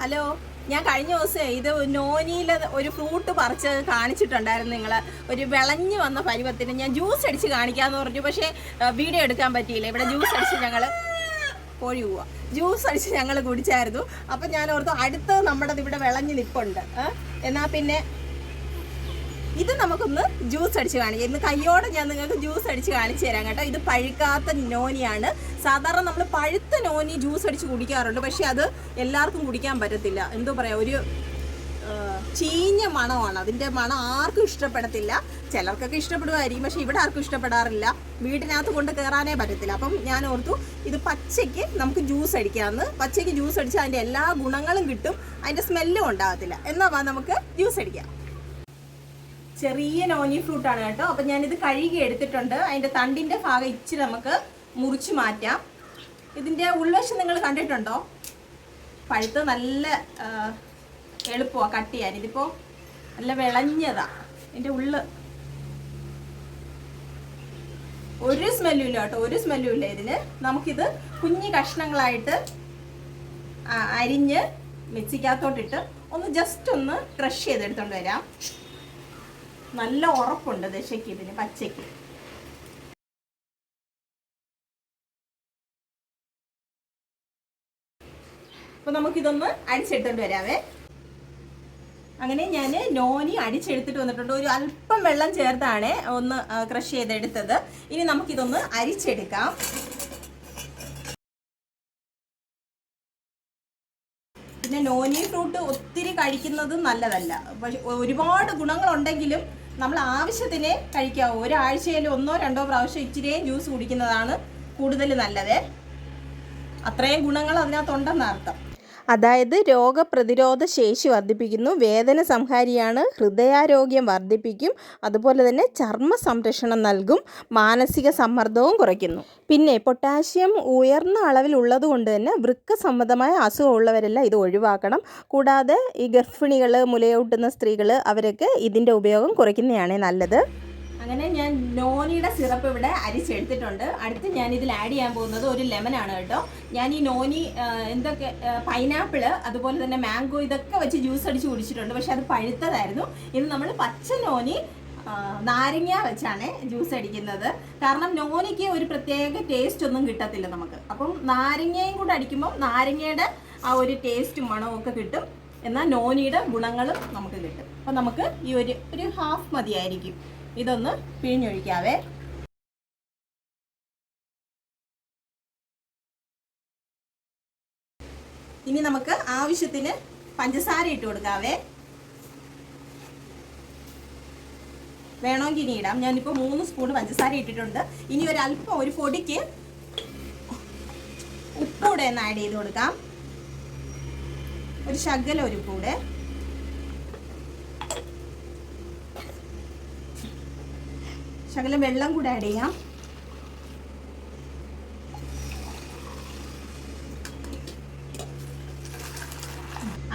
Hello, ഞാൻ കഴിഞ്ഞ ദിവസം ഇത് നോനിയിലെ ഒരു ഫ്രൂട്ട് പറിച്ച് കാണിച്ചിട്ടുണ്ടായിരുന്നു. നിങ്ങൾ ഒരു വിളഞ്ഞു വന്ന പരുവത്തിന് ഞാൻ ജ്യൂസ് അടിച്ച് കാണിക്കാമെന്ന് പറഞ്ഞു. പക്ഷേ വീഡിയോ എടുക്കാൻ പറ്റിയില്ല. ഇവിടെ ജ്യൂസ് അടിച്ച് ഞങ്ങൾ കോഴി പോവാ ജ്യൂസ് അടിച്ച് ഞങ്ങൾ കുടിച്ചായിരുന്നു. അപ്പം ഞാൻ ഓർത്തു അടുത്ത് നമ്മുടെ ഇവിടെ വിളഞ്ഞ് നിൽപ്പുണ്ട്. എന്നാൽ പിന്നെ ഇത് നമുക്കൊന്ന് ജ്യൂസ് അടിച്ച് കാണിക്കാം. ഇന്ന് കയ്യോടെ ഞാൻ നിങ്ങൾക്ക് ജ്യൂസ് അടിച്ച് കാണിച്ചു തരാം കേട്ടോ. ഇത് പഴുക്കാത്ത നോനിയാണ്. സാധാരണ നമ്മൾ പഴുത്ത നോനി ജ്യൂസ് അടിച്ച് കുടിക്കാറുണ്ട്. പക്ഷെ അത് എല്ലാവർക്കും കുടിക്കാൻ പറ്റത്തില്ല. എന്തോ പറയാ, ഒരു ചീഞ്ഞ മണമാണ്. അതിൻ്റെ മണം ആർക്കും ഇഷ്ടപ്പെടത്തില്ല. ചിലർക്കൊക്കെ ഇഷ്ടപ്പെടുമായിരിക്കും, പക്ഷെ ഇവിടെ ആർക്കും ഇഷ്ടപ്പെടാറില്ല. വീട്ടിനകത്ത് കൊണ്ട് കയറാനേ പറ്റത്തില്ല. അപ്പം ഞാൻ ഓർത്തു ഇത് പച്ചയ്ക്ക് നമുക്ക് ജ്യൂസ് അടിക്കാമെന്ന്. പച്ചയ്ക്ക് ജ്യൂസ് അടിച്ചാൽ അതിൻ്റെ എല്ലാ ഗുണങ്ങളും കിട്ടും, അതിൻ്റെ സ്മെല്ലും ഉണ്ടാകത്തില്ല. എന്നാൽ നമുക്ക് ജ്യൂസ് അടിക്കാം. ചെറിയ നോനി ഫ്രൂട്ടാണ് കേട്ടോ. അപ്പം ഞാനിത് കഴുകി എടുത്തിട്ടുണ്ട്. അതിൻ്റെ തണ്ടിൻ്റെ ഭാഗം ഇച്ചിരി നമുക്ക് മുറിച്ച് മാറ്റാം. ഇതിൻ്റെ ഉൾവശം നിങ്ങൾ കണ്ടിട്ടുണ്ടോ? പഴുത്ത് നല്ല എളുപ്പമാണ് കട്ട് ചെയ്യാൻ. ഇതിപ്പോൾ നല്ല വിളഞ്ഞതാണ്. ഇതിൻ്റെ ഉള്ള് ഒരു സ്മെല്ലും ഇല്ല കേട്ടോ, ഒരു സ്മെല്ലും ഇല്ല ഇതിന്. നമുക്കിത് കുഞ്ഞു കഷ്ണങ്ങളായിട്ട് അരിഞ്ഞ് മിക്സിക്കകത്തോട്ടിട്ട് ഒന്ന് ജസ്റ്റ് ഒന്ന് ക്രഷ് ചെയ്തെടുത്തോണ്ട് വരാം. നല്ല ഉറപ്പുണ്ട് ദശയ്ക്ക് ഇതിന്, പച്ചയ്ക്ക്. അപ്പോൾ നമുക്കിതൊന്ന് അടിച്ചെടുത്തോണ്ട് വരാവേ. അങ്ങനെ ഞാൻ നോനി അടിച്ചെടുത്തിട്ട് വന്നിട്ടുണ്ട്. ഒരു അല്പം വെള്ളം ചേർത്താണ് ഒന്ന് ക്രഷ് ചെയ്തെടുത്തത്. ഇനി നമുക്കിതൊന്ന് അരിച്ചെടുക്കാം. പിന്നെ നോനി ഫ്രൂട്ട് ഒത്തിരി കഴിക്കുന്നത് നല്ലതല്ല. പക്ഷെ ഒരുപാട് ഗുണങ്ങളുണ്ടെങ്കിലും നമ്മൾ ആവശ്യത്തിന് കഴിക്കാവൂ. ഒരാഴ്ചയിൽ 1-2 പ്രാവശ്യം ഇച്ചിരിയും ജ്യൂസ് കുടിക്കുന്നതാണ് കൂടുതൽ നല്ലത്. അത്രയും ഗുണങ്ങൾ അതിനകത്തുണ്ടെന്ന് അർത്ഥം. അതായത് രോഗപ്രതിരോധ ശേഷി വർദ്ധിപ്പിക്കുന്നു, വേദന സംഹാരിയാണ്, ഹൃദയാരോഗ്യം വർദ്ധിപ്പിക്കും, അതുപോലെ തന്നെ ചർമ്മ സംരക്ഷണം നൽകും, മാനസിക സമ്മർദ്ദവും കുറയ്ക്കുന്നു. പിന്നെ പൊട്ടാഷ്യം ഉയർന്ന അളവിൽ ഉള്ളത് കൊണ്ട് തന്നെ വൃക്ക സംബന്ധമായ അസുഖമുള്ളവരെല്ലാം ഇത് ഒഴിവാക്കണം. കൂടാതെ ഈ ഗർഭിണികൾ, മുലയൂട്ടുന്ന സ്ത്രീകൾ, അവരൊക്കെ ഇതിൻ്റെ ഉപയോഗം കുറയ്ക്കുന്നതാണ് നല്ലത്. അങ്ങനെ ഞാൻ നോനിയുടെ സിറപ്പ് ഇവിടെ അരിച്ചെടുത്തിട്ടുണ്ട്. അടുത്ത് ഞാൻ ഇതിൽ ആഡ് ചെയ്യാൻ പോകുന്നത് ഒരു ലെമനാണ് കേട്ടോ. ഞാൻ ഈ നോനി എന്തൊക്കെ പൈനാപ്പിൾ, അതുപോലെ തന്നെ മാംഗോ, ഇതൊക്കെ വെച്ച് ജ്യൂസ് അടിച്ച് കുടിച്ചിട്ടുണ്ട്. പക്ഷെ അത് പഴുത്തതായിരുന്നു. ഇത് നമ്മൾ പച്ച നോനി നാരങ്ങ വെച്ചാണ് ജ്യൂസ് അടിക്കുന്നത്. കാരണം നോനിക്ക് ഒരു പ്രത്യേക ടേസ്റ്റ് ഒന്നും കിട്ടത്തില്ല നമുക്ക്. അപ്പം നാരങ്ങയും കൂടെ അടിക്കുമ്പോൾ നാരങ്ങയുടെ ആ ഒരു ടേസ്റ്റും മണവും ഒക്കെ കിട്ടും. എന്നാൽ നോനിയുടെ ഗുണങ്ങളും നമുക്ക് കിട്ടും. അപ്പം നമുക്ക് ഈ ഒരു ഹാഫ് മതിയായിരിക്കും. ഇതൊന്ന് പിഴിഞ്ഞൊഴിക്കാവേ. ഇനി നമുക്ക് ആവശ്യത്തിന് പഞ്ചസാര ഇട്ട് കൊടുക്കാവേ. വേണമെങ്കിൽ ഇനി ഇടാം. ഞാനിപ്പോൾ 3 സ്പൂൺ പഞ്ചസാര ഇട്ടിട്ടുണ്ട്. ഇനി ഒരല്പം ഒരു പൊടിക്ക് ഉപ്പൂടെ ഒന്ന് ആഡ് ചെയ്ത് കൊടുക്കാം. ഒരു ശകലം ഒരു ഉപ്പൂടെ. ശകലം വെള്ളം കൂടെ ആഡ് ചെയ്യാം.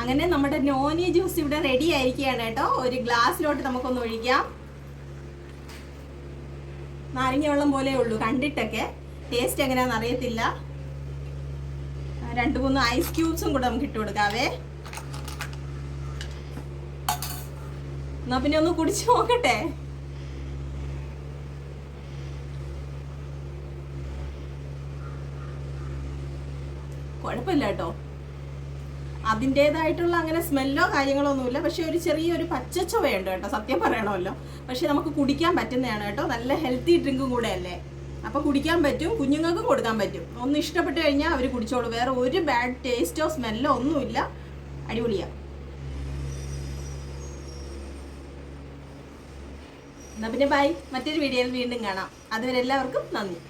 അങ്ങനെ നമ്മുടെ നോനി ജ്യൂസ് ഇവിടെ റെഡി ആയിരിക്കുകയാണ് കേട്ടോ. ഒരു ഗ്ലാസ്സിലോട്ട് നമുക്കൊന്ന് ഒഴിക്കാം. നാരങ്ങ വെള്ളം പോലെ ഉള്ളൂ കണ്ടിട്ടൊക്കെ. ടേസ്റ്റ് എങ്ങനെയാണെന്ന് അറിയത്തില്ല. 2-3 ഐസ് ക്യൂബ്സും കൂടെ നമുക്ക് ഇട്ട് കൊടുക്കാവേ. എന്നാ പിന്നെ ഒന്ന് കുടിച്ചു നോക്കട്ടെ. കുഴപ്പമില്ല കേട്ടോ. അതിൻ്റേതായിട്ടുള്ള അങ്ങനെ സ്മെല്ലോ കാര്യങ്ങളോ ഒന്നുമില്ല. പക്ഷെ ഒരു ചെറിയൊരു പച്ചച്ചുവയുണ്ട് കേട്ടോ, സത്യം പറയണമല്ലോ. പക്ഷെ നമുക്ക് കുടിക്കാൻ പറ്റുന്നതാണ് കേട്ടോ. നല്ല ഹെൽത്തി ഡ്രിങ്കും കൂടെ അല്ലേ. അപ്പോൾ കുടിക്കാൻ പറ്റും, കുഞ്ഞുങ്ങൾക്കും കൊടുക്കാൻ പറ്റും. ഒന്ന് ഇഷ്ടപ്പെട്ട് കഴിഞ്ഞാൽ അവർ കുടിച്ചോളൂ. വേറെ ഒരു ബാഡ് ടേസ്റ്റോ സ്മെല്ലോ ഒന്നുമില്ല. അടിപൊളിയാണ്. എന്നാൽ പിന്നെ ബൈ. മറ്റൊരു വീഡിയോയിൽ വീണ്ടും കാണാം. അതുവരെ എല്ലാവർക്കും നന്ദി.